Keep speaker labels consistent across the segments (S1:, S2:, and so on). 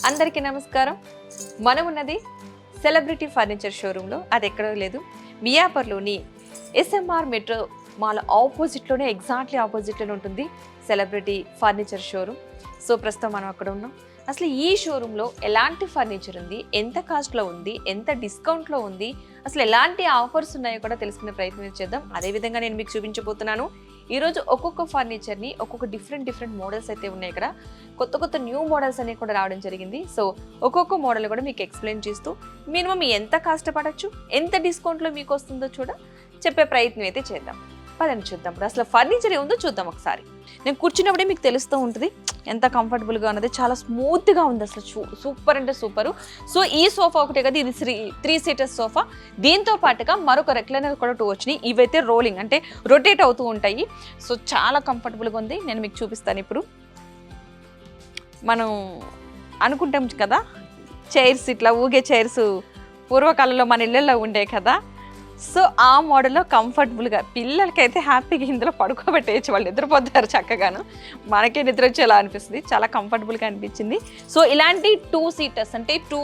S1: అందరికీ నమస్కారం. మనం ఉన్నది సెలబ్రిటీ ఫర్నిచర్ షోరూంలో. అది ఎక్కడో లేదు, మియాపూర్లోని ఎస్ఎంఆర్ మెట్రో మాల్ ఆపోజిట్లోనే, ఎగ్జాక్ట్లీ ఆపోజిట్లోనే ఉంటుంది సెలబ్రిటీ ఫర్నిచర్ షోరూమ్. సో ప్రస్తుతం మనం అక్కడ ఉన్నాం. అసలు ఈ షోరూంలో ఎలాంటి ఫర్నిచర్ ఉంది, ఎంత కాస్ట్లో ఉంది, ఎంత డిస్కౌంట్లో ఉంది, అసలు ఎలాంటి ఆఫర్స్ ఉన్నాయో కూడా తెలుసుకునే ప్రయత్నం చేద్దాం. అదేవిధంగా నేను మీకు చూపించబోతున్నాను ఈరోజు ఒక్కొక్క ఫర్నిచర్ని, ఒక్కొక్క డిఫరెంట్ మోడల్స్ అయితే ఉన్నాయి. ఇక్కడ కొత్త న్యూ మోడల్స్ అనేవి కూడా రావడం జరిగింది. సో ఒక్కొక్క మోడల్ కూడా మీకు ఎక్స్ప్లెయిన్ చేస్తూ మినిమం ఎంత కష్టపడచ్చు, ఎంత డిస్కౌంట్లో మీకు వస్తుందో చెప్పే ప్రయత్నం అయితే చేద్దాం. పదండి చూద్దాం. ఇప్పుడు అసలు ఫర్నిచర్ ఏముందో చూద్దాం ఒకసారి. నేను కూర్చున్నప్పుడే మీకు తెలుస్తూ ఉంటుంది ఎంత కంఫర్టబుల్గా ఉన్నది. చాలా స్మూత్గా ఉంది, అసలు సూపర్ అంటే సూపరు. సో ఈ సోఫా ఒకటే కదా, ఇది 3 సీటర్స్ సోఫా. దీంతో పాటుగా మరొక రెక్లైనర్ కూడా 2 వచ్చినాయి. ఇవైతే రోలింగ్ అంటే రొటేట్ అవుతూ ఉంటాయి. సో చాలా కంఫర్టబుల్గా ఉంది. నేను మీకు చూపిస్తాను. ఇప్పుడు మనం అనుకుంటాం కదా చైర్స్, ఇట్లా ఊగే చైర్స్ పూర్వకాలంలో మన ఇళ్ళల్లో ఉండే కదా. సో ఆ మోడల్లో కంఫర్టబుల్గా పిల్లలకైతే హ్యాపీగా ఇందులో పడుకోబెట్టేయచ్చు, వాళ్ళు నిద్రపోతారు చక్కగాను. మనకే నిద్ర వచ్చేలా అనిపిస్తుంది, చాలా కంఫర్టబుల్గా అనిపించింది. సో ఇలాంటి 2 సీటర్స్ అంటే 2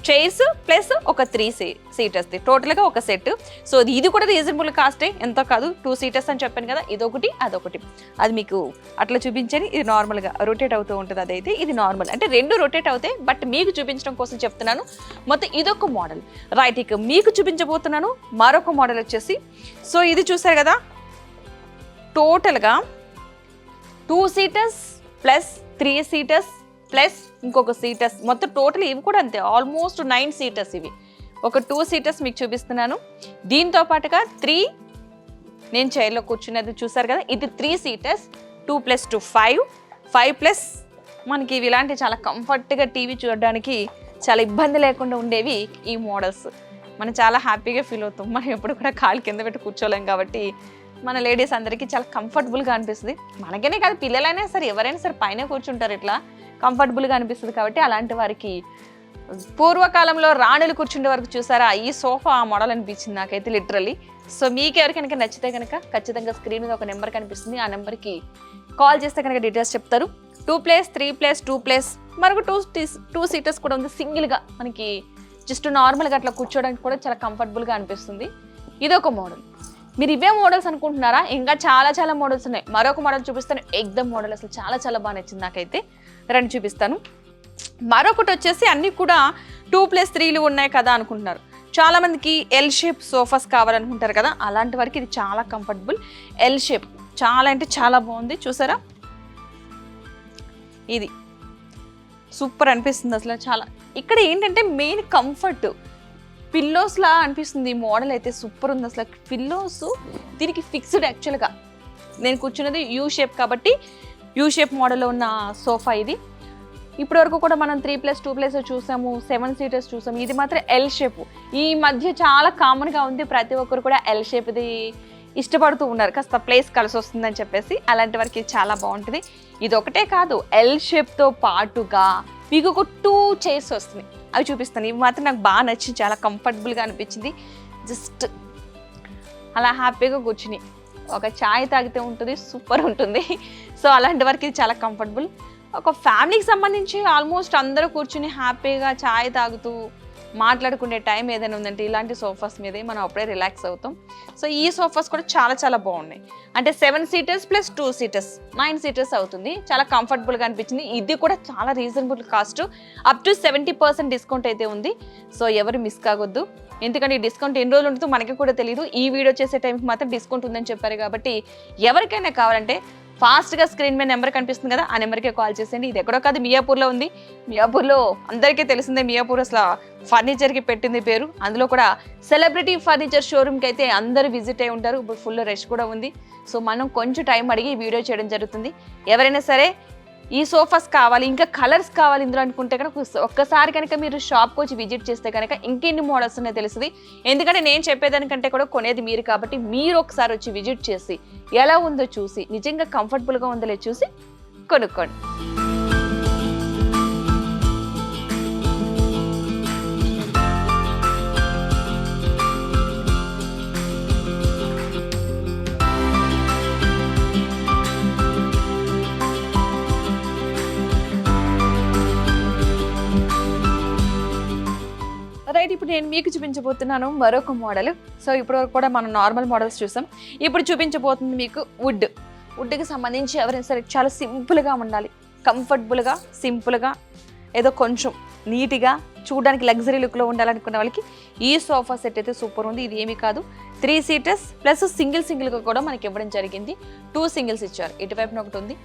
S1: చైర్స్ ప్లస్ ఒక 3 సీటర్స్ది టోటల్గా ఒక సెట్. సో ఇది కూడా రీజనబుల్ కాస్టే, ఎంతో కాదు. 2 సీటర్స్ అని చెప్పాను కదా, ఇదొకటి అదొకటి. అది మీకు అట్లా చూపించని, ఇది నార్మల్గా రొటేట్ అవుతూ ఉంటుంది. అదైతే ఇది నార్మల్ అంటే 2 రొటేట్ అవుతాయి, బట్ మీకు చూపించడం కోసం చెప్తున్నాను. మొత్తం ఇదొక మోడల్. రైట్, ఇక మీకు చూపించబోతున్నాను మరొక మోడల్ వచ్చేసి. సో ఇది చూసారు కదా, టోటల్గా 2 సీటర్స్ ప్లస్ 3 సీటర్స్ ప్లస్ ఇంకొక సీటర్స్, మొత్తం టోటల్ ఇవి కూడా అంతే, ఆల్మోస్ట్ 9 సీటర్స్. ఇవి ఒక 2 సీటర్స్ మీకు చూపిస్తున్నాను. దీంతో పాటుగా 3 నేను చైర్లో కూర్చున్నది చూసారు కదా, ఇది 3 సీటర్స్. 2 + 2 5 ప్లస్ మనకి ఇవి ఇలాంటి చాలా కంఫర్ట్గా టీవీ చూడడానికి చాలా ఇబ్బంది లేకుండా ఉండేవి ఈ మోడల్స్. మనం చాలా హ్యాపీగా ఫీల్ అవుతాం. మనం ఎప్పుడు కూడా కాలు కింద పెట్టి కూర్చోలేం కాబట్టి మన లేడీస్ అందరికీ చాలా కంఫర్టబుల్గా అనిపిస్తుంది. మనకనే కాదు, పిల్లలైనా సరే ఎవరైనా సరే పైన కూర్చుంటారు, ఇట్లా కంఫర్టబుల్గా అనిపిస్తుంది. కాబట్టి అలాంటి వారికి పూర్వకాలంలో రాణులు కూర్చుండే వరకు చూసారా, ఈ సోఫా ఆ మోడల్ అనిపించింది నాకైతే లిటరల్లీ. సో మీకు ఎవరికైనా నచ్చితే కనుక ఖచ్చితంగా స్క్రీన్ మీద ఒక నెంబర్ కనిపిస్తుంది, ఆ నెంబర్కి కాల్ చేస్తే కనుక డీటెయిల్స్ చెప్తారు. 2 + 3 + 2 మరొక 2 సీటర్స్ కూడా ఉంది. సింగిల్గా మనకి జస్ట్ నార్మల్గా అట్లా కూర్చోడానికి కూడా చాలా కంఫర్టబుల్గా అనిపిస్తుంది. ఇదొక మోడల్. మీరు ఇవే మోడల్స్ అనుకుంటున్నారా? ఇంకా చాలా మోడల్స్ ఉన్నాయి. మరొక మోడల్ చూపిస్తాను, ఎగ్దమ్ మోడల్. అసలు చాలా బాగా నచ్చింది నాకైతే. రండి చూపిస్తాను. మరొకటి వచ్చేసి అన్నీ కూడా 2 + 3 ఉన్నాయి కదా అనుకుంటున్నారు. చాలామందికి ఎల్ షేప్ సోఫాస్ కావాలనుకుంటారు కదా, అలాంటి వారికి ఇది చాలా కంఫర్టబుల్. ఎల్ షేప్ చాలా అంటే చాలా బాగుంది. చూసారా, ఇది సూపర్ అనిపిస్తుంది అసలు. చాలా ఇక్కడ ఏంటంటే మెయిన్ కంఫర్ట్, పిల్లోస్లా అనిపిస్తుంది. ఈ మోడల్ అయితే సూపర్ ఉంది అసలు. పిల్లోస్ దీనికి ఫిక్స్డ్. యాక్చువల్గా నేను కూర్చున్నది యూ షేప్ కాబట్టి యూ షేప్ మోడల్లో ఉన్న సోఫా ఇది. ఇప్పటి వరకు కూడా మనం 3 + 2 చూసాము, 7 సీటర్స్ చూసాము. ఇది మాత్రం ఎల్ షేప్. ఈ మధ్య చాలా కామన్గా ఉంది, ప్రతి ఒక్కరు కూడా ఎల్ షేప్ది ఇష్టపడుతూ ఉన్నారు, కాస్త ప్లేస్ కలిసి వస్తుందని చెప్పేసి. అలాంటి వారికి చాలా బాగుంటుంది. ఇది ఒకటే కాదు, ఎల్ షేప్తో పాటుగా మీకు ఒక 2 చైర్స్ వస్తున్నాయి, అవి చూపిస్తాను. ఇవి మాత్రం నాకు బాగా నచ్చింది, చాలా కంఫర్టబుల్గా అనిపించింది. జస్ట్ అలా హ్యాపీగా కూర్చుని ఒక ఛాయ్ తాగితే ఉంటుంది, సూపర్ ఉంటుంది. సో అలాంటి వరకు ఇది చాలా కంఫర్టబుల్. ఒక ఫ్యామిలీకి సంబంధించి ఆల్మోస్ట్ అందరూ కూర్చుని హ్యాపీగా ఛాయ్ తాగుతూ మాట్లాడుకునే టైం ఏదైనా ఉందంటే ఇలాంటి సోఫాస్ మీదే మనం అప్పుడే రిలాక్స్ అవుతాం. సో ఈ సోఫాస్ కూడా చాలా బాగున్నాయి. అంటే 7 సీటర్స్ + 2 సీటర్స్ 9 సీటర్స్ అవుతుంది. చాలా కంఫర్టబుల్గా అనిపించింది. ఇది కూడా చాలా reasonable cost, up to 70% discount అయితే ఉంది. సో ఎవరు మిస్ కావద్దు, ఎందుకంటే ఈ డిస్కౌంట్ ఎన్ని రోజులు ఉంటుందో మనకి కూడా తెలియదు. ఈ వీడియో చేసే టైంకి మాత్రం డిస్కౌంట్ ఉందని చెప్పారు కాబట్టి ఎవరికైనా కావాలంటే ఫాస్ట్గా స్క్రీన్ మీద నెంబర్ కనిపిస్తుంది కదా, ఆ నెంబర్కే కాల్ చేసేయండి. ఇది ఎక్కడో కాదు, మియాపూర్లో ఉంది. మియాపూర్లో అందరికీ తెలిసిందే, మియాపూర్ అసలు ఫర్నిచర్కి పెట్టింది పేరు. అందులో కూడా సెలబ్రిటీ ఫర్నిచర్ షోరూమ్కి అయితే అందరూ విజిట్ అయి ఉంటారు. ఇప్పుడు ఫుల్ రష్ కూడా ఉంది. సో మనం కొంచెం టైం అడిగి ఈ వీడియో చేయడం జరుగుతుంది. ఎవరైనా సరే ఈ సోఫాస్ కావాలి, ఇంకా కలర్స్ కావాలి ఇందులో అనుకుంటే కనుక ఒక్కసారి కనుక మీరు షాప్కి వచ్చి విజిట్ చేస్తే కనుక ఇంకెన్ని మోడల్స్ ఉన్నాయో తెలుస్తుంది. ఎందుకంటే నేను చెప్పేదానికంటే కూడా కొనేది మీరు కాబట్టి మీరు ఒకసారి వచ్చి విజిట్ చేసి ఎలా ఉందో చూసి నిజంగా కంఫర్టబుల్గా ఉందో లేదో చూసి కొనుక్కోండి. ఇప్పుడు నేను మీకు చూపించబోతున్నాను మరొక మోడల్. సో ఇప్పటివరకు కూడా మనం నార్మల్ మోడల్స్ చూసాం. ఇప్పుడు చూపించబోతుంది మీకు వుడ్కి సంబంధించి ఎవరైనా సరే చాలా సింపుల్గా ఉండాలి, కంఫర్టబుల్గా, సింపుల్గా, ఏదో కొంచెం నీట్గా చూడడానికి లగ్జరీ లుక్లో ఉండాలనుకున్న వాళ్ళకి ఈ సోఫా సెట్ అయితే సూపర్ ఉంది. ఇది ఏమీ కాదు, 3 సీటర్స్ ప్లస్ సింగిల్గా కూడా మనకి ఇవ్వడం జరిగింది. 2 సింగిల్స్ ఇచ్చారు. ఇటువైపున ఒకటి ఉంది,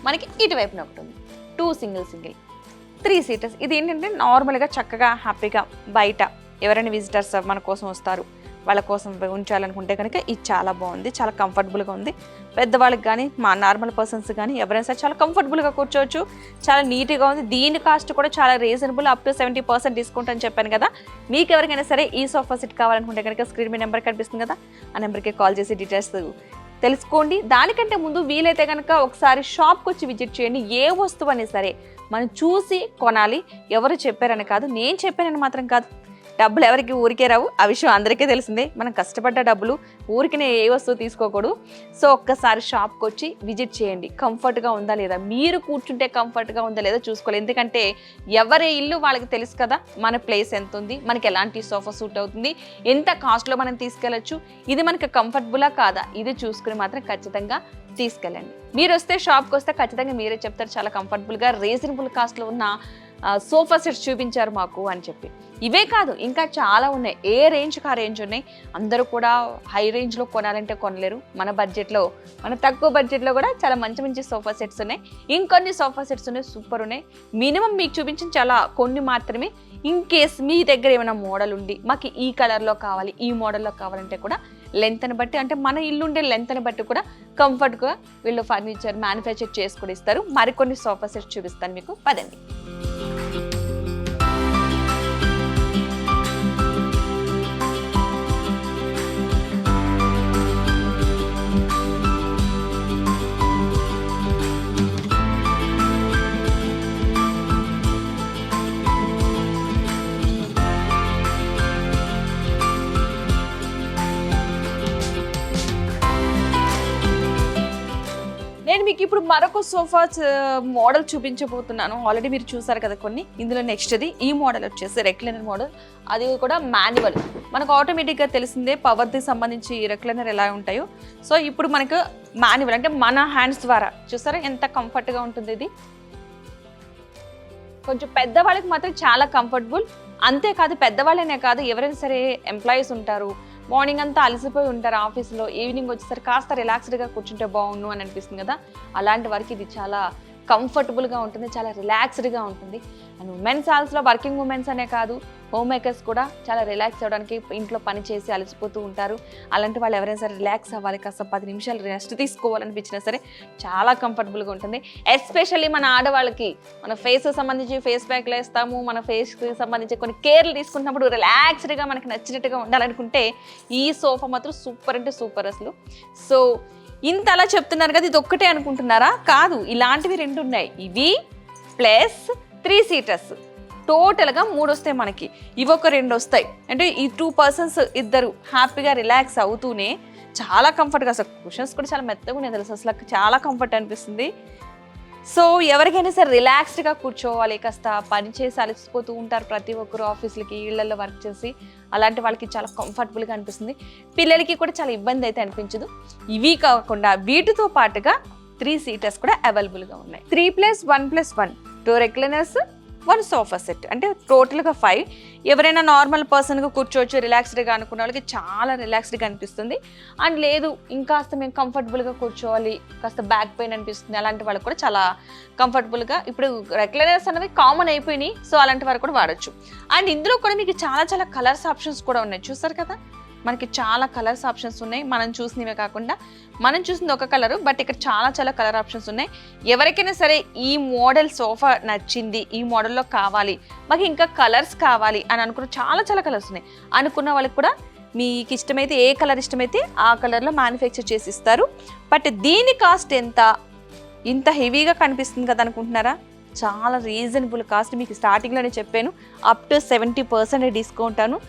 S1: మనకి ఇటువైపున ఒకటి ఉంది. 2 సింగిల్ 3 సీటర్స్. ఇది ఏంటంటే నార్మల్గా చక్కగా హ్యాపీగా బయట ఎవరైనా విజిటర్స్ మన కోసం వస్తారు, వాళ్ళ కోసం ఉంచాలనుకుంటే కనుక ఇది చాలా బాగుంది, చాలా కంఫర్టబుల్గా ఉంది. పెద్దవాళ్ళకి కానీ మా నార్మల్ పర్సన్స్ కానీ ఎవరైనా సరే చాలా కంఫర్టబుల్గా కూర్చోవచ్చు, చాలా నీట్గా ఉంది. దీని కాస్ట్ కూడా చాలా రీజనబుల్, అప్ టు 70% డిస్కౌంట్ అని చెప్పాను కదా. మీకు ఎవరికైనా సరే ఈ సోఫా సెట్ కావాలనుకుంటే కనుక స్క్రీన్ మీద నెంబర్ కనిపిస్తుంది కదా, ఆ నెంబర్కి కాల్ చేసి డీటెయిల్స్ తెలుసుకోండి. దానికంటే ముందు వీలైతే కనుక ఒకసారి షాప్కి వచ్చి విజిట్ చేయండి. ఏ వస్తువు అయినా సరే మనం చూసి కొనాలి, ఎవరు చెప్పారని కాదు, నేను చెప్పానని మాత్రం కాదు. డబ్బులు ఎవరికి ఊరికే రావు, ఆ విషయం అందరికీ తెలిసిందే. మనం కష్టపడ్డ డబ్బులు ఊరికినే ఏ వస్తువు తీసుకోకూడదు. సో ఒక్కసారి షాప్కి వచ్చి విజిట్ చేయండి. కంఫర్ట్గా ఉందా లేదా, మీరు కూర్చుంటే కంఫర్ట్గా ఉందా లేదా చూసుకోవాలి. ఎందుకంటే ఎవరి ఇల్లు వాళ్ళకి తెలుసు కదా, మన ప్లేస్ ఎంత ఉంది, మనకి ఎలాంటి సోఫా సూట్ అవుతుంది, ఎంత కాస్ట్లో మనం తీసుకెళ్ళచ్చు, ఇది మనకి కంఫర్టబులా కాదా, ఇది చూసుకుని మాత్రం ఖచ్చితంగా తీసుకెళ్ళండి. మీరు వస్తే షాప్కి వస్తే ఖచ్చితంగా మీరే చెప్తారు చాలా కంఫర్టబుల్గా రీజనబుల్ కాస్ట్లో ఉన్న సోఫా సెట్స్ చూపించారు మాకు అని చెప్పి. ఇవే కాదు, ఇంకా చాలా ఉన్నాయి. ఏ రేంజ్కి ఆ రేంజ్ ఉన్నాయి. అందరూ కూడా హై రేంజ్లో కొనాలంటే కొనలేరు. మన బడ్జెట్లో, మన తక్కువ బడ్జెట్లో కూడా చాలా మంచి మంచి సోఫా సెట్స్ ఉన్నాయి. ఇంకొన్ని సోఫా సెట్స్ ఉన్నాయి, సూపర్ ఉన్నాయి. మినిమం మీకు చూపించిన చాలా కొన్ని మాత్రమే. ఇన్ కేస్ మీ దగ్గర ఏమైనా మోడల్ ఉండి మాకు ఈ కలర్లో కావాలి, ఈ మోడల్లో కావాలంటే కూడా లెంత్ని బట్టి, అంటే మన ఇల్లు ఉండే లెంత్ని బట్టి కూడా కంఫర్ట్గా వీళ్ళు ఫర్నిచర్ మ్యానుఫ్యాక్చర్ చేసి కూడా ఇస్తారు. మరికొన్ని సోఫా సెట్స్ చూపిస్తాను మీకు, పదండి. నేను మీకు ఇప్పుడు మరొక సోఫా మోడల్ చూపించబోతున్నాను. ఆల్రెడీ మీరు చూసారు కదా కొన్ని. ఇందులో నెక్స్ట్ది ఈ మోడల్ వచ్చేసి రెక్లైనర్ మోడల్. అది కూడా మాన్యువల్. మనకు ఆటోమేటిక్గా తెలిసిందే పవర్కి సంబంధించి రెక్లైనర్ ఎలా ఉంటాయో. సో ఇప్పుడు మనకు మాన్యువల్ అంటే మన హ్యాండ్స్ ద్వారా చూసారా ఎంత కంఫర్ట్గా ఉంటుంది. ఇది కొంచెం పెద్దవాళ్ళకి మాత్రం చాలా కంఫర్టబుల్. అంతేకాదు పెద్దవాళ్ళనే కాదు, ఎవరైనా సరే ఎంప్లాయీస్ ఉంటారు, మార్నింగ్ అంతా అలసిపోయి ఉంటారు ఆఫీస్లో, ఈవినింగ్ వచ్చేసరికి కాస్త రిలాక్స్డ్గా కూర్చుంటే బాగుండు అని అనిపిస్తుంది కదా. అలాంటి వారికి ఇది చాలా కంఫర్టబుల్గా ఉంటుంది, చాలా రిలాక్స్డ్గా ఉంటుంది. అండ్ ఉమెన్స్ హాల్స్లో వర్కింగ్ ఉమెన్స్ అనే కాదు, హోమ్ మేకర్స్ కూడా చాలా రిలాక్స్ అవ్వడానికి ఇంట్లో పని చేసి అలసిపోతూ ఉంటారు. అలాంటి వాళ్ళు ఎవరైనా సరే రిలాక్స్ అవ్వాలి, కాస్త 10 నిమిషాలు రెస్ట్ తీసుకోవాలనిపించినా సరే చాలా కంఫర్టబుల్గా ఉంటుంది. ఎస్పెషల్లీ మన ఆడవాళ్ళకి మన ఫేస్ సంబంధించి ఫేస్ ప్యాక్లు వేస్తాము, మన ఫేస్కి సంబంధించి కొన్ని కేర్లు తీసుకున్నప్పుడు రిలాక్స్డ్గా మనకి నచ్చినట్టుగా ఉండాలనుకుంటే ఈ సోఫా మాత్రం సూపర్ అంటే సూపర్ అసలు. సో ఇంత అలా చెప్తున్నారు కదా, ఇది ఒక్కటే అనుకుంటున్నారా? కాదు, ఇలాంటివి 2 ఉన్నాయి. ఇవి ప్లస్ 3 సీటర్స్, టోటల్గా 3 వస్తాయి మనకి. ఇవి ఒక 2 వస్తాయి. అంటే ఈ 2 పర్సన్స్ ఇద్దరు హ్యాపీగా రిలాక్స్ అవుతూనే చాలా కంఫర్ట్గా, అసలు కుషన్స్ కూడా చాలా మెత్తగా ఉన్నాయి తెలుసు, అసలు చాలా కంఫర్ట్ అనిపిస్తుంది. సో ఎవరికైనా సరే రిలాక్స్డ్గా కూర్చోవాలి, కాస్త పని చేసి అలసిపోతూ ఉంటారు ప్రతి ఒక్కరు ఆఫీసులకి, ఇళ్లలో వర్క్ చేసి, అలాంటి వాళ్ళకి చాలా కంఫర్టబుల్గా అనిపిస్తుంది. పిల్లలకి కూడా చాలా ఇబ్బంది అయితే అనిపించదు. ఇవి కాకుండా వీటితో పాటుగా 3 సీటర్స్ కూడా అవైలబుల్గా ఉన్నాయి. 3+1+1 2 రెక్లైనర్స్, 1 సోఫా సెట్, అంటే టోటల్గా 5. ఎవరైనా నార్మల్ పర్సన్గా కూర్చోవచ్చు, రిలాక్స్డ్గా అనుకున్న వాళ్ళకి చాలా రిలాక్స్డ్గా అనిపిస్తుంది. అండ్ లేదు ఇంకాస్త మేము కంఫర్టబుల్గా కూర్చోవాలి, కాస్త బ్యాక్ పెయిన్ అనిపిస్తుంది, అలాంటి వాళ్ళకి కూడా చాలా కంఫర్టబుల్గా. ఇప్పుడు రెక్లైనర్స్ అనేవి కామన్ అయిపోయినాయి, సో అలాంటి వారు కూడా వాడచ్చు. అండ్ ఇందులో కూడా మీకు చాలా కలర్స్ ఆప్షన్స్ కూడా ఉన్నాయి. చూసారు కదా, మనకి చాలా కలర్స్ ఆప్షన్స్ ఉన్నాయి. మనం చూసినవే కాకుండా, మనం చూసింది ఒక కలరు, బట్ ఇక్కడ చాలా కలర్ ఆప్షన్స్ ఉన్నాయి. ఎవరికైనా సరే ఈ మోడల్ సోఫా నచ్చింది, ఈ మోడల్లో కావాలి, మాకు ఇంకా కలర్స్ కావాలి అని అనుకున్న చాలా కలర్స్ ఉన్నాయి అనుకున్న వాళ్ళకి కూడా మీకు ఇష్టమైతే, ఏ కలర్ ఇష్టమైతే ఆ కలర్లో మ్యానుఫ్యాక్చర్ చేసి ఇస్తారు. బట్ దీని కాస్ట్ ఎంత, ఇంత హెవీగా కనిపిస్తుంది కదా అనుకుంటున్నారా? చాలా రీజనబుల్ కాస్ట్. మీకు స్టార్టింగ్లోనే చెప్పాను, అప్ టు 70% డిస్కౌంట్ అను.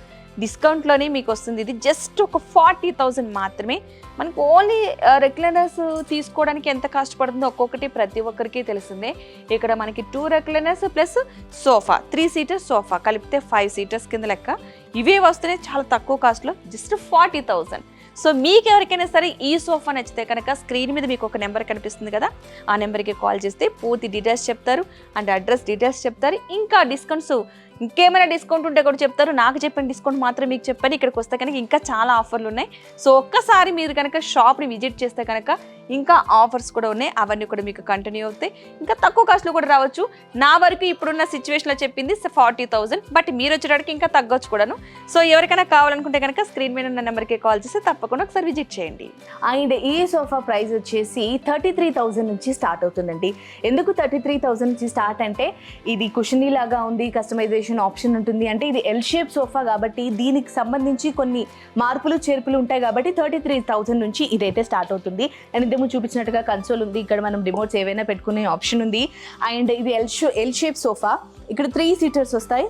S1: డిస్కౌంట్లోనే మీకు వస్తుంది. ఇది జస్ట్ ఒక 40,000 మాత్రమే. మనకు ఓన్లీ రెక్లైనర్స్ తీసుకోవడానికి ఎంత కాస్ట్ పడుతుందో ఒక్కొక్కటి ప్రతి ఒక్కరికి తెలిసిందే. ఇక్కడ మనకి 2 recliners plus sofa, 3 seaters sofa కలిపితే 5 సీటర్స్ కింద లెక్క. ఇవే వస్తున్నాయి చాలా తక్కువ కాస్ట్లో, జస్ట్ 40,000. సో మీకు ఎవరికైనా సరే ఈ సోఫా నచ్చితే కనుక స్క్రీన్ మీద మీకు ఒక నెంబర్ కనిపిస్తుంది కదా, ఆ నెంబర్కి కాల్ చేస్తే పూర్తి డీటెయిల్స్ చెప్తారు అండ్ అడ్రస్ డీటెయిల్స్ చెప్తారు. ఇంకా డిస్కౌంట్స్, ఇంకేమైనా డిస్కౌంట్ ఉంటే కూడా చెప్తారు. నాకు చెప్పిన డిస్కౌంట్ మాత్రం మీకు చెప్పాను. ఇక్కడికి వస్తే కనుక ఇంకా చాలా ఆఫర్లు ఉన్నాయి. సో ఒక్కసారి మీరు కనుక షాప్ని విజిట్ చేస్తే కనుక ఇంకా ఆఫర్స్ కూడా ఉన్నాయి, అవన్నీ కూడా మీకు కంటిన్యూ అవుతాయి. ఇంకా తక్కువ కాస్ట్లో కూడా రావచ్చు. నా వరకు ఇప్పుడున్న సిచ్యువేషన్లో చెప్పింది 40,000, బట్ మీరు వచ్చేటప్పటికి ఇంకా తగ్గొచ్చు కూడాను. సో ఎవరికైనా కావాలనుకుంటే కనుక స్క్రీన్ మీద ఉన్న నెంబర్కి కాల్ చేసి తప్పకుండా ఒకసారి విజిట్ చేయండి.
S2: అండ్ ఈ సోఫా ప్రైస్ వచ్చేసి 33,000 నుంచి స్టార్ట్ అవుతుందండి. ఎందుకు 33,000 నుంచి స్టార్ట్ అంటే, ఇది కుషనీ లాగా ఉంది, కస్టమైజేషన్ ఆప్షన్ ఉంటుంది. అంటే ఇది ఎల్ షేప్ సోఫా కాబట్టి దీనికి సంబంధించి కొన్ని మార్పులు చేర్పులు ఉంటాయి కాబట్టి 33,000 నుంచి ఇదైతే స్టార్ట్ అవుతుంది. అండ్ ఇంతకు చూపించినట్టుగా కన్సోల్ ఉంది, ఇక్కడ మనం రిమోట్స్ ఏవైనా పెట్టుకునే ఆప్షన్ ఉంది. అండ్ ఇది ఎల్ షేప్ సోఫా, ఇక్కడ 3 సీటర్స్ వస్తాయి.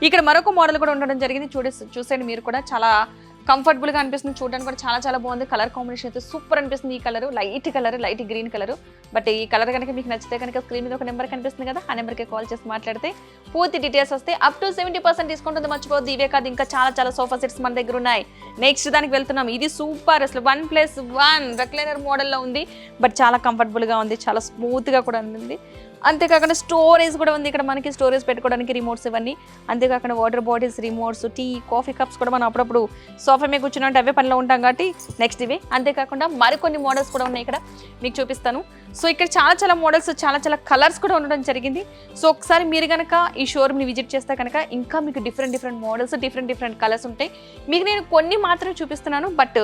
S1: ఇక్కడ మరొక మోడల్ కూడా ఉండడం జరిగింది. చూసేయండి మీరు కూడా, చాలా కంఫర్టబుల్గా అనిపిస్తుంది. చూడడానికి కూడా చాలా చాలా బాగుంది. కలర్ కాంబినేషన్ అయితే సూపర్ అనిపిస్తుంది. ఈ colour light green colour. But ఈ కలర్ కనుక మీకు నచ్చితే కనుక స్క్రీన్ మీద ఒక నెంబర్ కనిపిస్తుంది కదా, ఆ నెంబర్కి కాల్ చేసి మాట్లాడితే పూర్తి డీటెయిల్స్ వస్తే అప్ టు 70% డిస్కౌంట్ ఉంది, మర్చిపోద్ది. ఇవే కాదు, ఇంకా చాలా చాలా సోఫా సెట్స్ మన దగ్గర ఉన్నాయి. నెక్స్ట్ దానికి వెళ్తున్నాం. ఇది సూపర్, అసలు 1+1 రెక్లైనర్ మోడల్లో ఉంది. బట్ చాలా కంఫర్టబుల్గా ఉంది, చాలా స్మూత్గా కూడా ఉంది. అంతేకాకుండా స్టోరేజ్ కూడా ఉంది. ఇక్కడ మనకి స్టోరేజ్ పెట్టుకోవడానికి రిమోట్స్ ఇవన్నీ. అంతేకాకుండా water bottles, remotes, tea, coffee cups కూడా మనం అప్పుడప్పుడు సోఫా మీద కూర్చున్నట్టు అవే పనిలో ఉంటాం కాబట్టి నెక్స్ట్ ఇవే. అంతేకాకుండా మరికొన్ని మోడల్స్ కూడా ఉన్నాయి, ఇక్కడ మీకు చూపిస్తాను. సో ఇక్కడ చాలా చాలా మోడల్స్, చాలా చాలా కలర్స్ కూడా ఉండడం జరిగింది. సో ఒకసారి మీరు కనుక ఈ షోరూమ్ని విజిట్ చేస్తే కనుక ఇంకా మీకు డిఫరెంట్ మోడల్స్, డిఫరెంట్ కలర్స్ ఉంటాయి. మీకు నేను కొన్ని మాత్రమే చూపిస్తున్నాను, బట్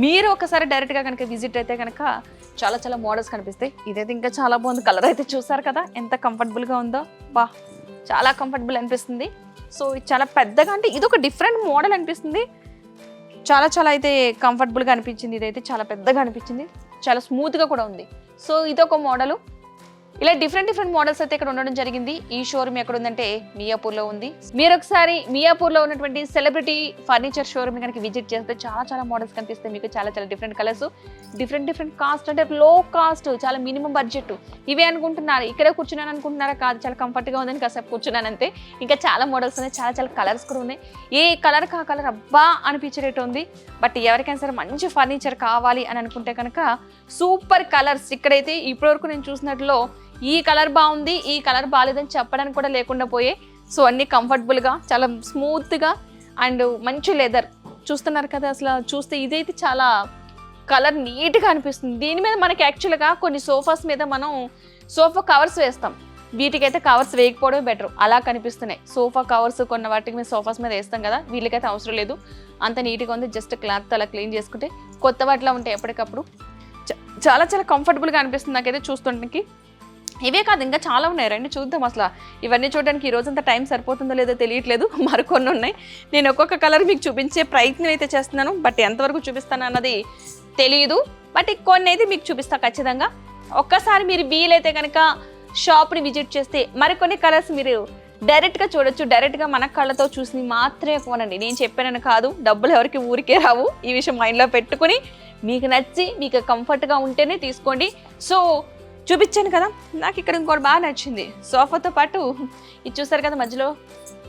S1: మీరు ఒకసారి డైరెక్ట్గా కనుక విజిట్ అయితే కనుక చాలా చాలా మోడల్స్ కనిపిస్తాయి. ఇదైతే ఇంకా చాలా బాగుంది. కలర్ అయితే చూసారు కదా ఎంత కంఫర్టబుల్గా ఉందో, బా చాలా కంఫర్టబుల్ అనిపిస్తుంది. సో ఇది చాలా పెద్దగా, అంటే ఇది ఒక డిఫరెంట్ మోడల్ అనిపిస్తుంది. చాలా చాలా అయితే కంఫర్టబుల్గా అనిపించింది. ఇదైతే చాలా పెద్దగా అనిపించింది, చాలా స్మూత్గా కూడా ఉంది. సో ఇదొక మోడలు. ఇలా డిఫరెంట్ మోడల్స్ అయితే ఇక్కడ ఉండడం జరిగింది. ఈ షోరూమ్ ఎక్కడ ఉందంటే మియాపూర్లో ఉంది. మీరు ఒకసారి మియాపూర్లో ఉన్నటువంటి సెలబ్రిటీ ఫర్నిచర్ షోరూమ్ కనుక విజిట్ చేస్తే చాలా చాలా మోడల్స్ కనిపిస్తాయి మీకు. చాలా చాలా డిఫరెంట్ కలర్స్, డిఫరెంట్ కాస్ట్, అంటే లో కాస్ట్, చాలా మినిమం బడ్జెట్. ఇవే అనుకుంటున్నారు, ఇక్కడే కూర్చున్నాను అనుకుంటున్నారా? కాదు, చాలా కంఫర్ట్గా ఉందని కాసేపు కూర్చున్నాను అంతే. ఇంకా చాలా మోడల్స్ ఉన్నాయి, చాలా చాలా కలర్స్ కూడా ఉన్నాయి. ఏ కలర్ కా కలర్ అబ్బా అనిపించేటట్టు ఉంది. బట్ ఎవరికైనా సరే మంచి ఫర్నిచర్ కావాలి అని అనుకుంటే కనుక సూపర్ కలర్స్. ఇక్కడైతే ఇప్పటివరకు నేను చూసినట్లో ఈ కలర్ బాగుంది, ఈ కలర్ బాగాలేదని చెప్పడానికి కూడా లేకుండా పోయే. సో అన్నీ కంఫర్టబుల్గా, చాలా స్మూత్గా అండ్ మంచి లెదర్. చూస్తున్నారు కదా, అసలు చూస్తే ఇదైతే చాలా కలర్ నీట్గా అనిపిస్తుంది. దీని మీద మనకి యాక్చువల్గా కొన్ని సోఫాస్ మీద మనం సోఫా కవర్స్ వేస్తాం, వీటికైతే కవర్స్ వేయకపోవడమే బెటర్. అలా కనిపిస్తున్నాయి సోఫా కవర్స్. కొన్ని వాటికి మీద సోఫాస్ మీద వేస్తాం కదా, వీళ్ళకైతే అవసరం లేదు, అంత నీట్గా ఉంది. జస్ట్ క్లాత్ అలా క్లీన్ చేసుకుంటే కొత్త వాటిలో ఉంటాయి ఎప్పటికప్పుడు. చాలా చాలా కంఫర్టబుల్గా అనిపిస్తుంది నాకైతే చూస్తుండడానికి. ఇవే కాదు, ఇంకా చాలా ఉన్నాయి, రండి చూద్దాం. అసలు ఇవన్నీ చూడడానికి ఈ రోజంతా టైం సరిపోతుందో లేదో తెలియట్లేదు, మరికొన్ని ఉన్నాయి. నేను ఒక్కొక్క కలర్ మీకు చూపించే ప్రయత్నం అయితే చేస్తున్నాను, బట్ ఎంతవరకు చూపిస్తాను అన్నది తెలియదు. బట్ కొన్ని అయితే మీకు చూపిస్తా ఖచ్చితంగా. ఒక్కసారి మీరు వీలైతే కనుక షాప్ని విజిట్ చేస్తే మరికొన్ని కలర్స్ మీరు డైరెక్ట్గా చూడొచ్చు. డైరెక్ట్గా మన కళ్ళతో చూసి మాత్రమే కొనండి. నేను చెప్పానని కాదు, డబ్బులు ఎవరికి ఊరికే రావు. ఈ విషయం మైండ్లో పెట్టుకుని మీకు నచ్చి మీకు కంఫర్ట్గా ఉంటేనే తీసుకోండి. సో చూపించాను కదా, నాకు ఇక్కడ ఇంకోటి బాగా నచ్చింది. సోఫాతో పాటు ఇది చూసారు కదా, మధ్యలో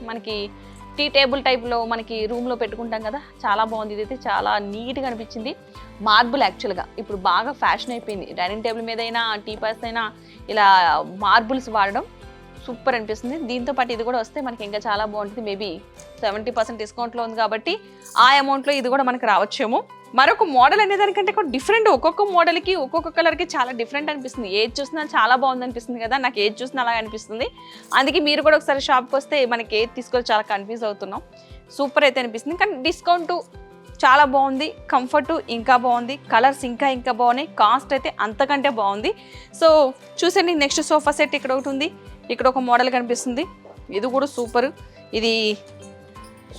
S1: మనకి టీ టేబుల్ టైప్లో మనకి రూమ్లో పెట్టుకుంటాం కదా, చాలా బాగుంది. ఇదైతే చాలా నీట్గా అనిపించింది. మార్బుల్ యాక్చువల్గా ఇప్పుడు బాగా ఫ్యాషన్ అయిపోయింది. డైనింగ్ టేబుల్ మీద అయినా, టీ పాస్ అయినా ఇలా మార్బుల్స్ వాడడం సూపర్ అనిపిస్తుంది. దీంతో పాటు ఇది కూడా వస్తే మనకి ఇంకా చాలా బాగుంటుంది. మేబీ 70% డిస్కౌంట్లో ఉంది కాబట్టి ఆ అమౌంట్లో ఇది కూడా మనకి రావచ్చేమో. మరొక మోడల్ అనేదానికంటే కూడా డిఫరెంట్, ఒక్కొక్క మోడల్కి ఒక్కొక్క కలర్కి చాలా డిఫరెంట్ అనిపిస్తుంది. ఏది చూసినా చాలా బాగుంది అనిపిస్తుంది కదా, నాకు ఏది చూసినా అలా అనిపిస్తుంది. అందుకే మీరు కూడా ఒకసారి షాప్కి వస్తే మనకి ఏది తీసుకోవాలి చాలా కన్ఫ్యూజ్ అవుతున్నాం. సూపర్ అయితే అనిపిస్తుంది, కానీ డిస్కౌంట్ చాలా బాగుంది, కంఫర్ట్ ఇంకా బాగుంది, కలర్స్ ఇంకా బాగున్నాయి, కాస్ట్ అయితే అంతకంటే బాగుంది. సో చూసండి, నెక్స్ట్ సోఫా సెట్ ఇక్కడ ఒకటి ఉంది. ఇక్కడ ఒక మోడల్ కనిపిస్తుంది, ఇది కూడా సూపర్. ఇది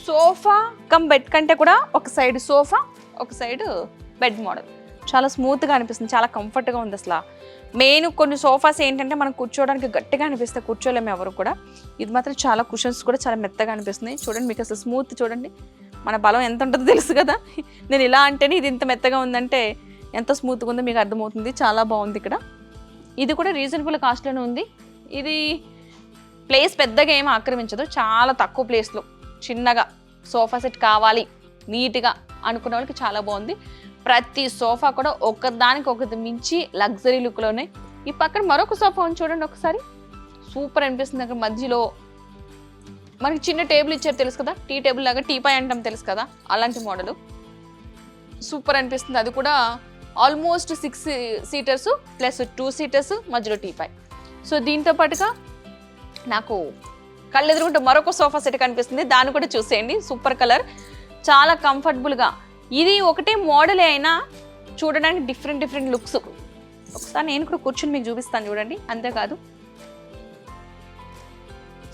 S1: సోఫా కమ్ బెడ్ కంటే కూడా ఒక సైడ్ సోఫా, ఒక సైడ్ బెడ్ మోడల్. చాలా స్మూత్గా అనిపిస్తుంది, చాలా కంఫర్ట్గా ఉంది. అసలు మెయిన్ కొన్ని సోఫాస్ ఏంటంటే మనం కూర్చోవడానికి గట్టిగా అనిపిస్తాయి, కూర్చోలేము ఎవరు కూడా. ఇది మాత్రం చాలా కుషన్స్ కూడా చాలా మెత్తగా అనిపిస్తుంది. చూడండి మీకు అసలు స్మూత్ చూడండి, మన బలం ఎంత ఉంటుందో తెలుసు కదా. నేను ఇలా అంటేనే ఇది ఇంత మెత్తగా ఉందంటే ఎంత స్మూత్గా ఉందో మీకు అర్థమవుతుంది. చాలా బాగుంది. ఇక్కడ ఇది కూడా రీజనబుల్ కాస్ట్లోనే ఉంది. ఇది ప్లేస్ పెద్దగా ఏమీ ఆక్రమించదు, చాలా తక్కువ ప్లేస్లో చిన్నగా సోఫా సెట్ కావాలి నీట్గా అనుకున్న వాళ్ళకి చాలా బాగుంది. ప్రతి సోఫా కూడా ఒకదానికి ఒకటి మించి లగ్జరీ లుక్లోనే. ఈ పక్కన మరొక సోఫా ఉంది చూడండి ఒకసారి, సూపర్ అనిపిస్తుంది. అక్కడ మధ్యలో మనకి చిన్న టేబుల్ ఇచ్చారు తెలుసు కదా, టీ టేబుల్ లాగా, టీపాయ్ అంటాం తెలుసు కదా, అలాంటి మోడలు సూపర్ అనిపిస్తుంది. అది కూడా ఆల్మోస్ట్ 6 సీటర్స్ ప్లస్ 2 సీటర్స్ మధ్యలో టీపాయ్. సో దీంతో పాటుగా నాకు కళ్ళు ఎదురుకుంటే మరొక సోఫా సెట్ కనిపిస్తుంది, దాన్ని కూడా చూసేయండి. సూపర్ కలర్, చాలా కంఫర్టబుల్గా. ఇది ఒకటే మోడలే అయినా చూడడానికి డిఫరెంట్ లుక్స్. ఒకసారి నేను కూడా కూర్చొని మీకు చూపిస్తాను చూడండి. అంతేకాదు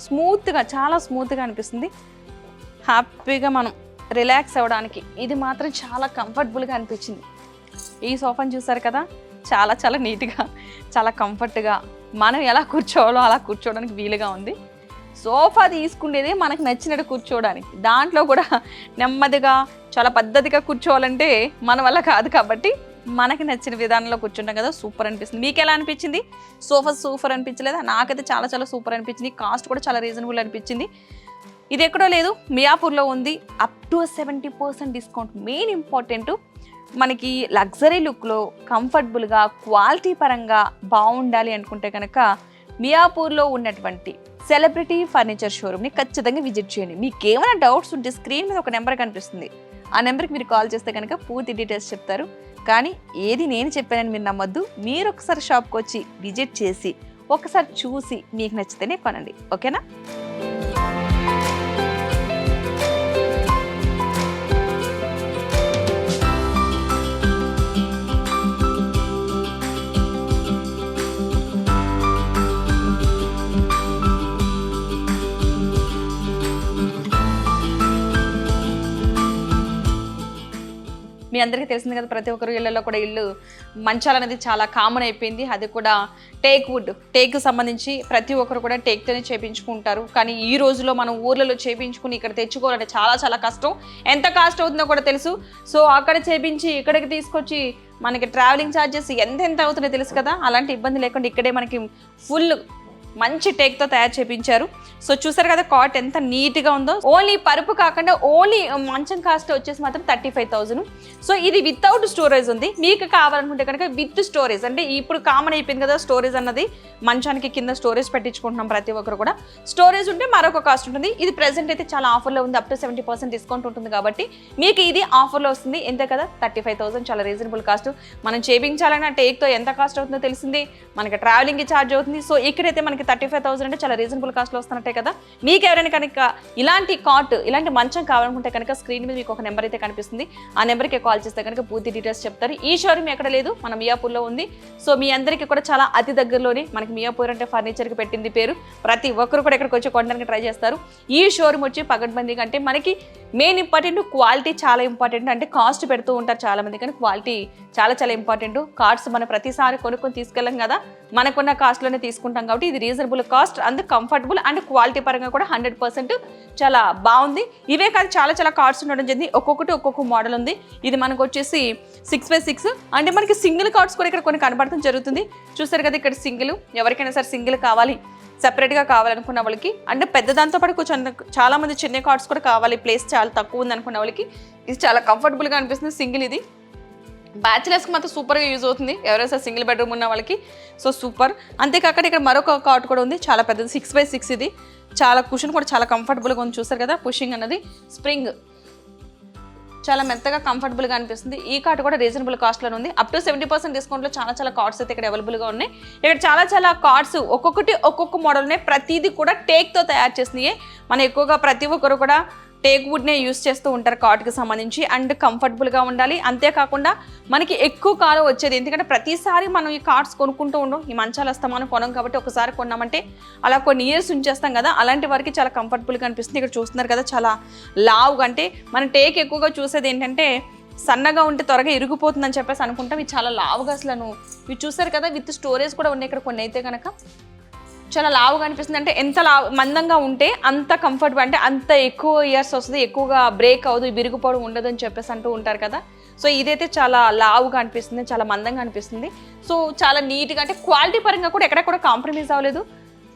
S1: స్మూత్గా, చాలా స్మూత్గా అనిపిస్తుంది. హ్యాపీగా మనం రిలాక్స్ అవ్వడానికి ఇది మాత్రం చాలా కంఫర్టబుల్గా అనిపించింది. ఈ సోఫాని చూసారు కదా, చాలా చాలా నీట్గా, చాలా కంఫర్ట్గా మనం ఎలా కూర్చోవాలో అలా కూర్చోవడానికి వీలుగా ఉంది. సోఫా తీసుకునేదే మనకు నచ్చినట్టు కూర్చోవడానికి, దాంట్లో కూడా నెమ్మదిగా చాలా పద్ధతిగా కూర్చోవాలంటే మన వల్ల కాదు. కాబట్టి మనకి నచ్చిన విధానంలో కూర్చుంటాం కదా, సూపర్ అనిపిస్తుంది. మీకు ఎలా అనిపించింది? సోఫా సూపర్ అనిపించలేదా? నాకైతే చాలా చాలా సూపర్ అనిపించింది. కాస్ట్ కూడా చాలా రీజనబుల్ అనిపించింది. ఇది ఎక్కడో లేదు, మియాపూర్లో ఉంది. Up to 70% discount. Main important, మనకి లగ్జరీ లుక్లో కంఫర్టబుల్గా క్వాలిటీ పరంగా బాగుండాలి అనుకుంటే కనుక మియాపూర్లో ఉన్నటువంటి సెలబ్రిటీ ఫర్నిచర్ షోరూమ్ని ఖచ్చితంగా విజిట్ చేయండి. మీకు ఏమైనా డౌట్స్ ఉంటే స్క్రీన్ మీద ఒక నెంబర్ కనిపిస్తుంది, ఆ నెంబర్కి మీరు కాల్ చేస్తే కనుక పూర్తి డీటెయిల్స్ చెప్తారు. కానీ ఏది నేను చెప్పానని మీరు నమ్మొద్దు. మీరు ఒకసారి షాప్కి వచ్చి విజిట్ చేసి ఒకసారి చూసి మీకు నచ్చితేనే కొనండి, ఓకేనా? మీ అందరికీ తెలిసింది కదా, ప్రతి ఒక్కరు ఇళ్లలో కూడా ఇల్లు మంచాలు అనేది చాలా కామన్ అయిపోయింది. అది కూడా టేక్కు సంబంధించి ప్రతి ఒక్కరు కూడా టేక్తోనే చేయించుకుంటారు. కానీ ఈ రోజులో మనం ఊర్లలో చేయించుకుని ఇక్కడ తెచ్చుకోవాలంటే చాలా చాలా కష్టం. ఎంత కాస్ట్ అవుతుందో కూడా తెలుసు. సో అక్కడ చేయించి ఇక్కడికి తీసుకొచ్చి మనకి ట్రావెలింగ్ ఛార్జెస్ ఎంత అవుతుందో తెలుసు కదా. అలాంటి ఇబ్బంది లేకుండా ఇక్కడే మనకి ఫుల్ మంచి టేక్తో తయారు చేయించారు. సో చూసారు కదా కాట్ ఎంత నీట్గా ఉందో. ఓన్లీ పరుపు కాకుండా ఓన్లీ మంచం కాస్ట్ వచ్చేసి మాత్రం 35,000. సో ఇది వితౌట్ స్టోరేజ్ ఉంది. మీకు కావాలనుకుంటే కనుక విత్ స్టోరేజ్, అంటే ఇప్పుడు కామన్ అయిపోయింది కదా స్టోరేజ్ అన్నది, మంచానికి కింద స్టోరేజ్ పెట్టించుకుంటున్నాం ప్రతి ఒక్కరు కూడా. స్టోరేజ్ ఉంటే మరొక కాస్ట్ ఉంటుంది. ఇది ప్రెసెంట్ అయితే చాలా ఆఫర్లో ఉంది, అప్ టు 70% డిస్కౌంట్ ఉంటుంది. కాబట్టి మీకు ఇది ఆఫర్లో వస్తుంది. ఎంతే కదా, 35,000, చాలా రీజనబుల్ కాస్ట్. మనం చేయించాలన్నా టేక్తో ఎంత కాస్ట్ అవుతుందో తెలిసింది, మనకి ట్రావెలింగ్కి ఛార్జ్ అవుతుంది. సో ఇక్కడైతే మనకి 35,000 అంటే చాలా రీజనబుల్ కాస్ట్లో వస్తున్నట్టే కదా. మీకు ఎవరైనా కనుక ఇలాంటి కాట్, ఇలాంటి మంచం కావాలనుకుంటే కనుక స్క్రీన్ మీద మీకు ఒక నెంబర్ అయితే కనిపిస్తుంది, ఆ నెంబర్కి కాల్ చేస్తే కనుక పూర్తి డీటెయిల్స్ చెప్తారు. ఈ షోరూమ్ ఎక్కడ లేదు, మన మియాపూర్లో ఉంది. సో మీ అందరికీ కూడా చాలా అతి దగ్గరలోనే, మనకి మియాపూర్ అంటే ఫర్నిచర్కి పెట్టింది పేరు. ప్రతి ఒక్కరు కూడా ఇక్కడికి వచ్చి కొనడానికి ట్రై చేస్తారు. ఈ షోరూమ్ వచ్చి పగడ్బందీగా, అంటే మనకి మెయిన్ ఇంపార్టెంట్ క్వాలిటీ చాలా ఇంపార్టెంట్. అంటే కాస్ట్ పెడుతూ ఉంటారు చాలామంది, కానీ క్వాలిటీ చాలా చాలా ఇంపార్టెంట్. కార్డ్స్ మనం ప్రతిసారి కొనుక్కొని తీసుకెళ్ళాం కదా, మనకున్న కాస్ట్లోనే తీసుకుంటాం. కాబట్టి ఇది reasonable cost and comfortable and quality పరంగా కూడా 100% చాలా బాగుంది. ఇవే కాదు, చాలా చాలా కార్డ్స్ ఉండడం జరిగింది. ఒక్కొక్కటి ఒక్కొక్క మోడల్ ఉంది. ఇది మనకు వచ్చేసి 6x6, అంటే మనకి సింగిల్ కార్డ్స్ కూడా ఇక్కడ కొన్ని కనబడటం జరుగుతుంది. చూస్తారు కదా ఇక్కడ సింగిల్, ఎవరికైనా సరే సింగిల్ కావాలి, సెపరేట్గా కావాలనుకున్న వాళ్ళకి, అంటే పెద్ద దాంతో పాటు కొంచెం చాలా మంది చిన్న కార్డ్స్ కూడా కావాలి, ప్లేస్ చాలా తక్కువ ఉంది అనుకున్న వాళ్ళకి ఇది చాలా కంఫర్టబుల్గా అనిపిస్తుంది. సింగిల్ ఇది బ్యాచిలర్స్కి మాత్రం సూపర్గా యూజ్ అవుతుంది, ఎవరైనా సరే సింగిల్ బెడ్రూమ్ ఉన్న వాళ్ళకి. So super. అంతేకాక ఇక్కడ మరొక కాట్ కూడా ఉంది, చాలా పెద్దది, 6x6. ఇది చాలా కుషన్ కూడా చాలా కంఫర్టబుల్గా ఉంది. చూస్తారు కదా పుషింగ్ అన్నది, స్ప్రింగ్ చాలా మెత్తగా కంఫర్టబుల్గా అనిపిస్తుంది. ఈ కార్డ్ కూడా రీజనబుల్ కాస్ట్లోనే ఉంది. అప్ టు 70% డిస్కౌంట్లో చాలా చాలా కార్డ్స్ అయితే ఇక్కడ అవైలబుల్గా ఉన్నాయి. ఇక్కడ చాలా చాలా కార్డ్స్ ఒక్కొక్కటి ఒక్కొక్క మోడల్ ఉన్నాయి. ప్రతిదీ కూడా టేక్తో తయారు చేసినాయి. మనం ఎక్కువగా ప్రతి ఒక్కరు కూడా టేక్ వుడ్నే యూస్ చేస్తూ ఉంటారు కార్డ్కి సంబంధించి. అండ్ కంఫర్టబుల్గా ఉండాలి, అంతేకాకుండా మనకి ఎక్కువ కాలం వచ్చేది. ఎందుకంటే ప్రతిసారి మనం ఈ కార్డ్స్ కొనుక్కుంటూ ఉండం, ఈ మంచాలు వస్తామని కొనం. కాబట్టి ఒకసారి కొన్నామంటే అలా కొన్ని ఇయర్స్ ఉంచేస్తాం కదా, అలాంటి వారికి చాలా కంఫర్టబుల్గా అనిపిస్తుంది. ఇక్కడ చూస్తున్నారు కదా చాలా లావుగా, అంటే మనం టేక్ ఎక్కువగా చూసేది ఏంటంటే సన్నగా ఉంటే త్వరగా ఇరిగిపోతుందని చెప్పేసి అనుకుంటాం. ఇది చాలా లావుగా అసలు ఇవి చూసారు కదా, విత్ స్టోరేజ్ కూడా ఉన్నాయి ఇక్కడ కొన్ని అయితే కనుక. చాలా లావుగా అనిపిస్తుంది. అంటే ఎంత మందంగా ఉంటే అంత కంఫర్టబుల్, అంటే అంత ఎక్కువ ఇయర్స్ వస్తుంది, ఎక్కువగా బ్రేక్ అవ్వదు, విరిగిపోవడం ఉండదు అని చెప్పేసి అంటూ ఉంటారు కదా. సో ఇదైతే చాలా లావుగా అనిపిస్తుంది, చాలా మందంగా అనిపిస్తుంది. సో చాలా నీట్గా, అంటే క్వాలిటీ పరంగా కూడా ఎక్కడ కూడా కాంప్రమైజ్ అవ్వలేదు.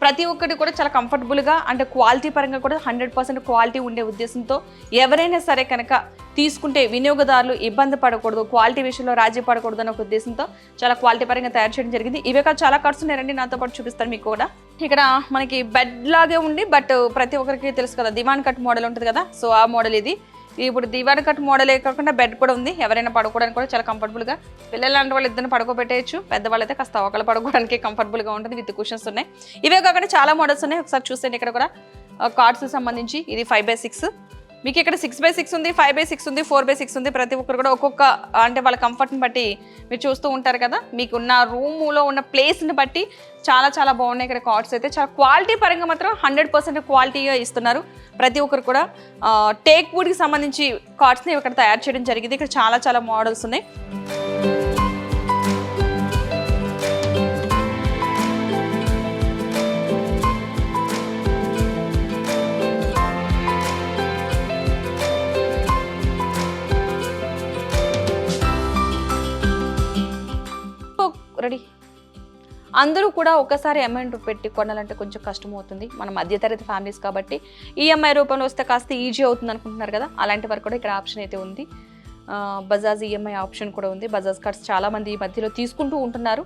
S1: ప్రతి ఒక్కటి కూడా చాలా కంఫర్టబుల్గా, అంటే క్వాలిటీ పరంగా కూడా 100% క్వాలిటీ ఉండే ఉద్దేశంతో ఎవరైనా సరే కనుక తీసుకుంటే వినియోగదారులు ఇబ్బంది పడకూడదు, క్వాలిటీ విషయంలో రాజీ పడకూడదు అనే ఒక ఉద్దేశంతో చాలా క్వాలిటీ పరంగా తయారు చేయడం జరిగింది. ఇవే కాదు చాలా కార్డ్స్ ఉన్నాయండి, నాతో పాటు చూపిస్తాను మీకు కూడా. ఇక్కడ మనకి బెడ్ లాగే ఉండి, బట్ ప్రతి ఒక్కరికి తెలుసు కదా దివాన్ కట్ మోడల్ ఉంటుంది కదా, సో ఆ మోడల్ ఇది. ఇప్పుడు దివాన్ కట్ మోడలే కాకుండా బెడ్ కూడా ఉంది, ఎవరైనా పడుకోవడానికి కూడా చాలా కంఫర్టబుల్గా. పిల్లలు లాంటి వాళ్ళు ఇద్దరిని పడుకోబెట్టేయచ్చు, పెద్దవాళ్ళు అయితే కాస్త ఒకళ్ళు పడుకోవడానికి కంఫర్టబుల్గా ఉంటుంది, విత్ కుషన్స్ ఉన్నాయి. ఇవే కాకుండా చాలా మోడల్స్ ఉన్నాయి, ఒకసారి చూస్తే ఇక్కడ కూడా కార్డ్స్ సంబంధించి. ఇది 5x6, మీకు ఇక్కడ 6x6 ఉంది, 5x6 ఉంది, 4x6 ఉంది. ప్రతి ఒక్కరు కూడా ఒక్కొక్క, అంటే వాళ్ళ కంఫర్ట్ని బట్టి మీరు చూస్తూ ఉంటారు కదా, మీకు ఉన్న రూమ్లో ఉన్న ప్లేస్ని బట్టి చాలా చాలా బాగున్నాయి ఇక్కడ కార్డ్స్ అయితే. చాలా క్వాలిటీ పరంగా మాత్రం 100% క్వాలిటీగా ఇస్తున్నారు. ప్రతి ఒక్కరు కూడా టేక్ వుడ్కి సంబంధించి కార్డ్స్ని ఇక్కడ తయారు చేయడం జరిగింది. ఇక్కడ చాలా చాలా మోడల్స్ ఉన్నాయి. రెడీ. అందరూ కూడా ఒకసారి అమౌంట్ పెట్టి కొనాలంటే కొంచెం కష్టం అవుతుంది, మన మధ్యతరగతి ఫ్యామిలీస్ కాబట్టి. ఈఎంఐ రూపంలో వస్తే కాస్త ఈజీ అవుతుంది అనుకుంటున్నారు కదా, అలాంటి వరకు కూడా ఇక్కడ ఆప్షన్ అయితే ఉంది. బజాజ్ ఈఎంఐ ఆప్షన్ కూడా ఉంది. బజాజ్ కార్డ్స్ చాలామంది ఈ మధ్యలో తీసుకుంటూ ఉంటున్నారు.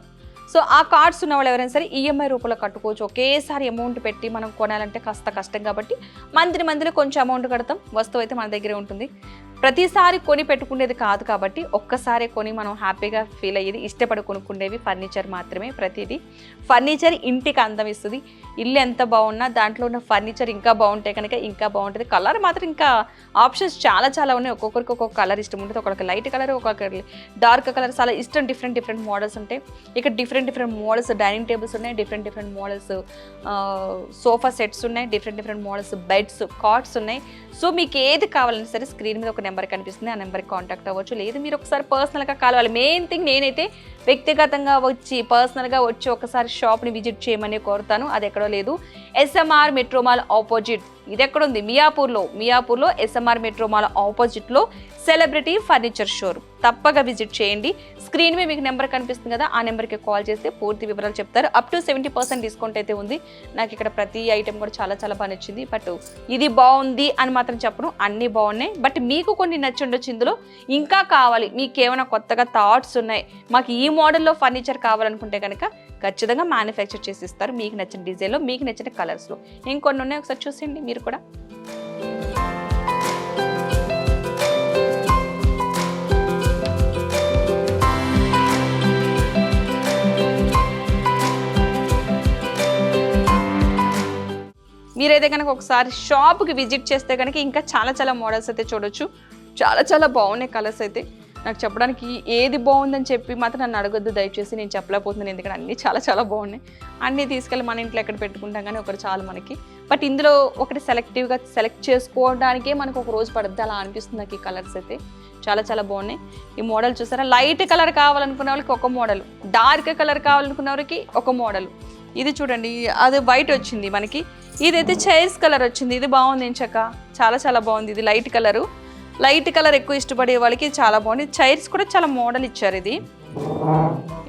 S1: సో ఆ కార్డ్స్ ఉన్న వాళ్ళు ఎవరైనా సరే ఈఎంఐ రూపంలో కట్టుకోవచ్చు. ఒకేసారి అమౌంట్ పెట్టి మనం కొనాలంటే కాస్త కష్టం కాబట్టి మంత్లీ కొంచెం అమౌంట్ కడతాం, వస్తువు అయితే మన దగ్గరే ఉంటుంది. ప్రతిసారి కొని పెట్టుకునేది కాదు కాబట్టి ఒక్కసారి కొని మనం హ్యాపీగా ఫీల్ అయ్యేది, ఇష్టపడి కొనుక్కునేవి ఫర్నిచర్ మాత్రమే. ప్రతిదీ ఫర్నిచర్ ఇంటికి అందం ఇస్తుంది. ఇల్లు ఎంత బాగున్నా దాంట్లో ఉన్న ఫర్నిచర్ ఇంకా బాగుంటే కనుక ఇంకా బాగుంటుంది. కలర్ మాత్రం ఇంకా ఆప్షన్స్ చాలా చాలా ఉన్నాయి. ఒక్కొక్కరికి ఒక్కొక్క కలర్ ఇష్టం ఉంటుంది, ఒక్కొక్కరికి లైట్ కలర్, ఒక్కొక్కరికి డార్క్ కలర్, చాలా ఇష్టం. డిఫరెంట్ మోడల్స్ ఉంటాయి ఇక్కడ. డిఫరెంట్ మోడల్స్ డైనింగ్ టేబుల్స్ ఉన్నాయి, డిఫరెంట్ మోడల్స్ సోఫా సెట్స్ ఉన్నాయి, డిఫరెంట్ మోడల్స్ బెడ్స్, కాట్స్ ఉన్నాయి. సో మీకు ఏది కావాలన్నా సరే స్క్రీన్ మీద ఒక నెంబర్ కనిపిస్తుంది, ఆ నెంబర్కి కాంటాక్ట్ అవ్వచ్చు. లేదు మీరు ఒకసారి పర్సనల్గా కావాలి. మెయిన్ థింగ్ నేనైతే వ్యక్తిగతంగా వచ్చి పర్సనల్గా వచ్చి ఒకసారి షాప్ని విజిట్ చేయమని కోరుతాను. అది ఎక్కడో లేదు, SMR మెట్రో మాల్ ఆపోజిట్. ఇది ఎక్కడుంది? మియాపూర్లో SMR మెట్రో మాల్ ఆపోజిట్లో సెలబ్రిటీ ఫర్నిచర్ షోరూమ్. తప్పగా విజిట్ చేయండి. స్క్రీన్ మీద మీకు నెంబర్ కనిపిస్తుంది కదా, ఆ నెంబర్కి కాల్ చేస్తే పూర్తి వివరాలు చెప్తారు. అప్ టు 70% డిస్కౌంట్ అయితే ఉంది. నాకు ఇక్కడ ప్రతి ఐటెం కూడా చాలా చాలా బాగా నచ్చింది. బట్ ఇది బాగుంది అని మాత్రం చెప్పను, అన్నీ బాగున్నాయి. బట్ మీకు కొన్ని నచ్చి ఉండొచ్చు ఇందులో. ఇంకా కావాలి, మీకు ఏమైనా కొత్తగా థాట్స్ ఉన్నాయి, మాకు ఈ మోడల్లో ఫర్నిచర్ కావాలనుకుంటే కనుక ఖచ్చితంగా మ్యానుఫ్యాక్చర్ చేసి ఇస్తారు, మీకు నచ్చిన డిజైన్లో, మీకు నచ్చిన కలర్స్లో. ఇంకొన్ని ఉన్నాయి, ఒకసారి చూసేయండి మీరు కూడా. మీరైతే కనుక ఒకసారి షాప్కి విజిట్ చేస్తే కనుక ఇంకా చాలా చాలా మోడల్స్ అయితే చూడొచ్చు. చాలా చాలా బాగున్నాయి కలర్స్ అయితే. నాకు చెప్పడానికి ఏది బాగుందని చెప్పి మాత్రం నన్ను అడగొద్దు దయచేసి, నేను చెప్పలేకపోతున్నాను. ఎందుకంటే అన్నీ చాలా చాలా బాగున్నాయి. అన్నీ తీసుకెళ్ళి మన ఇంట్లో ఎక్కడ పెట్టుకుంటాం కానీ ఒకటి చాలు మనకి. బట్ ఇందులో ఒకటి సెలెక్టివ్గా సెలెక్ట్ చేసుకోవడానికే మనకు ఒక రోజు పడుద్ది, అలా అనిపిస్తుంది నాకు ఈ కలర్స్ అయితే. చాలా చాలా బాగున్నాయి. ఈ మోడల్ చూసారా, లైట్ కలర్ కావాలనుకునే వాళ్ళకి ఒక మోడల్, డార్క్ కలర్ కావాలనుకునే వాళ్ళకి ఒక మోడల్. ఇది చూడండి, అది వైట్ వచ్చింది మనకి. ఇదైతే చైర్స్ కలర్ వచ్చింది, ఇది బాగుంది ఎంచక్క, చాలా చాలా బాగుంది. ఇది లైట్ కలర్ ఎక్కువ ఇష్టపడే వాళ్ళకి చాలా బాగుంది. చైర్స్ కూడా చాలా మోడల్ ఇచ్చారు. ఇది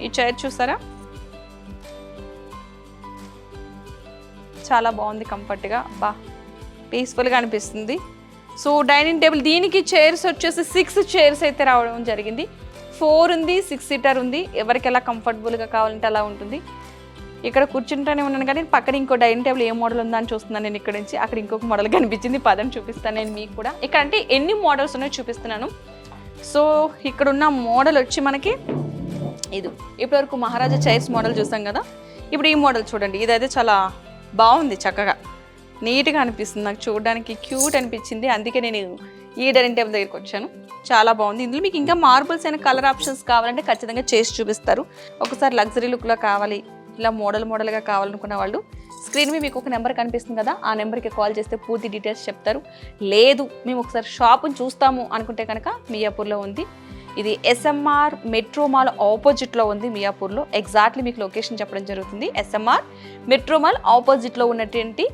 S1: ఈ చైర్ చూసారా, చాలా బాగుంది, కంఫర్ట్గా బా పీస్ఫుల్గా అనిపిస్తుంది. సో డైనింగ్ టేబుల్, దీనికి చైర్స్ వచ్చేసి 6 చైర్స్ అయితే రావడం జరిగింది. 4 ఉంది, 6 సీటర్ ఉంది. ఎవరికి ఎలా కంఫర్టబుల్గా కావాలంటే అలా ఉంటుంది. ఇక్కడ కూర్చుంటూనే ఉన్నాను కానీ పక్కన ఇంకో డైనింగ్ టేబుల్ ఏ మోడల్ ఉందా అని చూస్తున్నాను నేను ఇక్కడ నుంచి. అక్కడ ఇంకొక మోడల్ కనిపించింది, పదని చూపిస్తాను నేను మీకు కూడా. ఇక్కడ అంటే ఎన్ని మోడల్స్ ఉన్నాయో చూపిస్తున్నాను. సో ఇక్కడ ఉన్న మోడల్ వచ్చి మనకి ఇది. ఇప్పటివరకు మహారాజా చైర్స్ మోడల్ చూసాం కదా, ఇప్పుడు ఈ మోడల్ చూడండి. ఇదైతే చాలా బాగుంది, చక్కగా నీట్గా అనిపిస్తుంది, నాకు చూడడానికి క్యూట్ అనిపించింది. అందుకే నేను ఈ డైనింగ్ టేబుల్ దగ్గరికి వచ్చాను. చాలా బాగుంది. ఇందులో మీకు ఇంకా మార్బుల్స్ అయిన కలర్ ఆప్షన్స్ కావాలంటే ఖచ్చితంగా చేసి చూపిస్తారు. ఒకసారి లగ్జరీ లుక్లో కావాలి, ఇలా మోడల్గా కావాలనుకున్న వాళ్ళు స్క్రీన్ మీద మీకు ఒక నెంబర్ కనిపిస్తుంది కదా, ఆ నెంబర్కి కాల్ చేస్తే పూర్తి డీటెయిల్స్ చెప్తారు. లేదు మేము ఒకసారి షాపుని చూస్తాము అనుకుంటే కనుక మియాపూర్లో ఉంది. ఇది SMR మెట్రో మాల్ ఆపోజిట్లో ఉంది మియాపూర్లో. ఎగ్జాక్ట్లీ మీకు లొకేషన్ చెప్పడం జరుగుతుంది. SMR మెట్రో మాల్ ఆపోజిట్లో ఉన్నటువంటి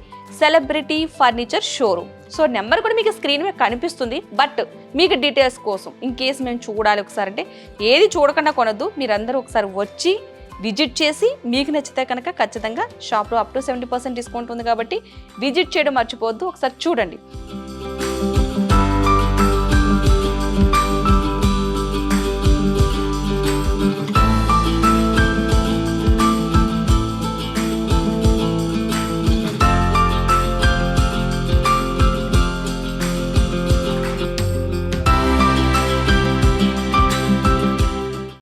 S1: celebrity furniture showroom. So number కూడా మీకు స్క్రీన్ మీద కనిపిస్తుంది. బట్ మీకు డీటెయిల్స్ కోసం ఇన్ కేస్ మేము చూడాలి ఒకసారి అంటే ఏది చూడకుండా కొనద్దు, మీరందరూ ఒకసారి వచ్చి విజిట్ చేసి మీకు నచ్చితే కనుక ఖచ్చితంగా షాప్లో అప్ టు 70% డిస్కౌంట్ ఉంది కాబట్టి విజిట్ చేయడం మర్చిపోవద్దు. ఒకసారి చూడండి.